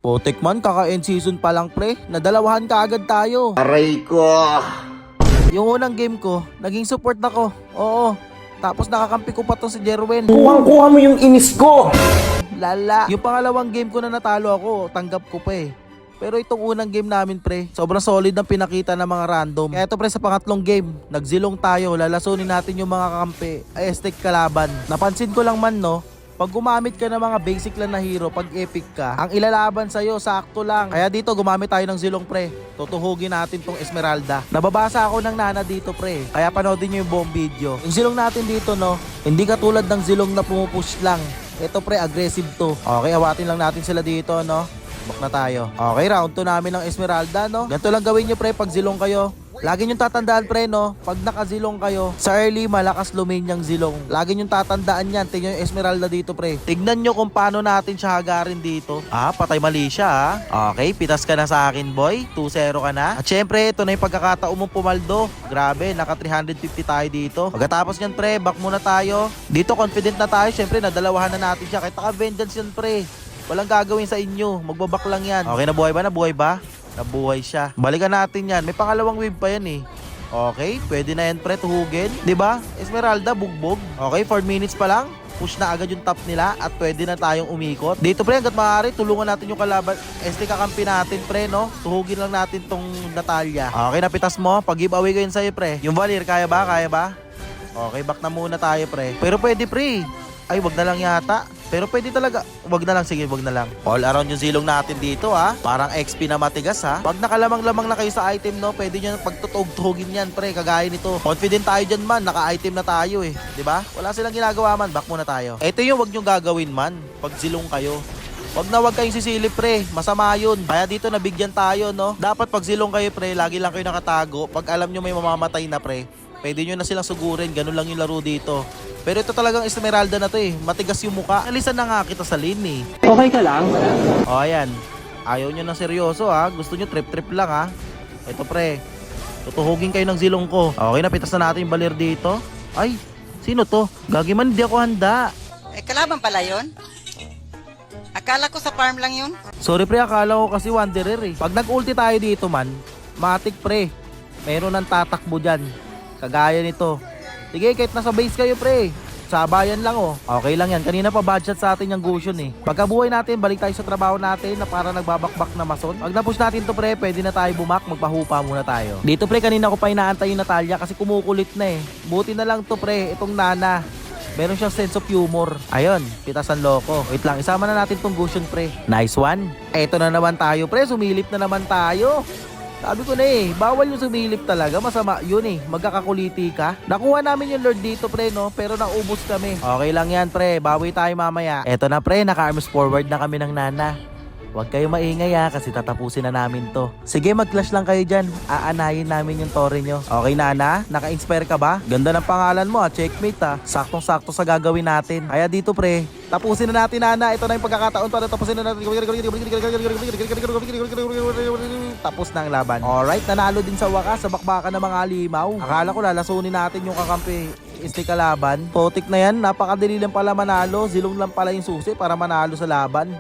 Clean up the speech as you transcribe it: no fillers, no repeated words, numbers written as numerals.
Putik man, kaka-end season pa lang pre, nadalawahan ka agad tayo. Aray ko! Yung unang game ko, naging support ako. Oo. Tapos nakakampi ko pa to si Jerwin. Kuha mo yung inis ko! Lala. Yung pangalawang game ko na natalo ako, tanggap ko pa eh. Pero itong unang game namin pre, sobrang solid ang pinakita ng mga random. Kaya ito pre, sa pangatlong game, nagzilong tayo, lalasunin natin yung mga kakampi, Aztec kalaban. Napansin ko lang man no, pag gumamit ka ng mga basic lang na hero, pag epic ka, ang ilalaban sa'yo, sakto lang. Kaya dito, gumamit tayo ng zilong pre. Tutuhugin natin tong Esmeralda. Nababasa ako ng nana dito pre. Kaya panoodin nyo yung buong video. Yung zilong natin dito no, hindi katulad ng zilong na pumupush lang. Ito pre, aggressive to. Okay, awatin lang natin sila dito no. Bak na tayo. Okay, round 2 namin ng Esmeralda no. Ganito lang gawin nyo pre pag zilong kayo. Lagi nyo tatandaan pre no, pag nakazilong kayo, sa early malakas luminyang zilong. Lagi nyo tatandaan yan, tingnan yung Esmeralda dito pre. Tignan nyo kung paano natin siya hagarin dito. Patay mali siya Okay, pitas ka na sa akin boy, 2-0 ka na. At syempre, ito na yung pagkakataon mong pumaldo. Grabe, naka 350 tayo dito. Pagkatapos nyan pre, back muna tayo. Dito confident na tayo, syempre nadalawahan na natin siya. Kahit naka-vengeance yan pre, walang gagawin sa inyo, magbabak lang yan. Okay, nabuhay ba? Nabuhay ba? Nabuhay siya. Balikan natin yan. May pangalawang wave pa yan eh. Okay, pwede na yan pre, tuhugin. Diba? Esmeralda, bugbog. Okay, 4 minutes pa lang. Push na agad yung top nila at pwede na tayong umikot. Dito pre, hanggat maaari, tulungan natin yung kalaban. Kakampi natin pre, no? Tuhugin lang natin tong Natalia. Okay, napitas mo. Pag-giveaway ko yun sa'yo pre. Yung Valir, kaya ba? Kaya ba? Okay, back na muna tayo pre. Pero pwede pre. Ay, wag na lang yata. Pero pwede talaga. Wag na lang, sige, wag na lang. All around yung zilong natin dito Parang XP na matigas Pag nakalamang-lamang na kayo sa item no, pwede nyo pagtutog-tugin yan pre, kagaya nito. Confident tayo dyan man, naka-item na tayo eh. Diba? Wala silang ginagawa man, back muna tayo. Ito yung wag nyo gagawin man, pag zilong kayo. Wag kayong sisilip pre, masama yun. Kaya dito nabigyan tayo no. Dapat pag zilong kayo pre, lagi lang kayo nakatago. Pag alam nyo may mamamatay na pre, pwede nyo na silang sugurin, ganun lang yung laro dito. Pero ito talagang Esmeralda na to eh. Matigas yung muka. Alisan na nga kita sa lane eh. Okay ka lang? Ayan. Ayaw nyo ng seryoso Gusto nyo trip-trip lang Ito pre. Tutuhugin kayo ng zilong ko. Okay, napitas na natin yung balir dito. Ay, sino to? Gagi man, hindi ako handa. Kalaban pala yun? Akala ko sa farm lang yun. Sorry pre, akala ko kasi wanderer eh. Pag nag-ulti tayo dito man, matik pre. Meron ng tatakbo dyan. Kagaya nito. Sige, kahit nasa base kayo pre, sabayan lang Okay lang yan, kanina pa budget sa atin yung Gusion eh. Pagkabuhay natin, balik tayo sa trabaho natin na para nagbabakbak na mason. Pag na-push natin to pre, pwede na tayo bumak, magpahupa muna tayo. Dito pre, kanina ko pa inaantay yung Natalia kasi kumukulit na eh. Buti na lang to pre, itong Nana. Meron siyang sense of humor. Ayun, pitasan loko. Wait lang, isama na natin tong Gusion pre. Nice one. Eto na naman tayo pre, sumilip na naman tayo. Sabi ko na eh, bawal yung sumilip talaga, masama yun eh, magkakakuliti ka. Nakuha namin yung Lord dito pre no, pero naubos kami. Okay lang yan pre, bawi tayo mamaya. Eto na pre, naka-arms forward na kami ng Nana. Huwag kayo maingay kasi tatapusin na namin to. Sige, mag-clash lang kayo dyan, aanayin namin yung tore nyo. Okay Nana, naka-inspire ka ba? Ganda ng pangalan mo checkmate saktong-sakto sa gagawin natin. Kaya dito pre, tapusin na natin Nana, ito na yung pagkakataon para tapusin na natin. Tapos na ang laban. Alright, nanalo din sa wakas sa bakbakan ng mga alimaw. Akala ko lalasunin natin yung kakampi kalaban. Potik na yan, napakadali lang pala manalo. Zilong lang pala yung susi para manalo sa laban.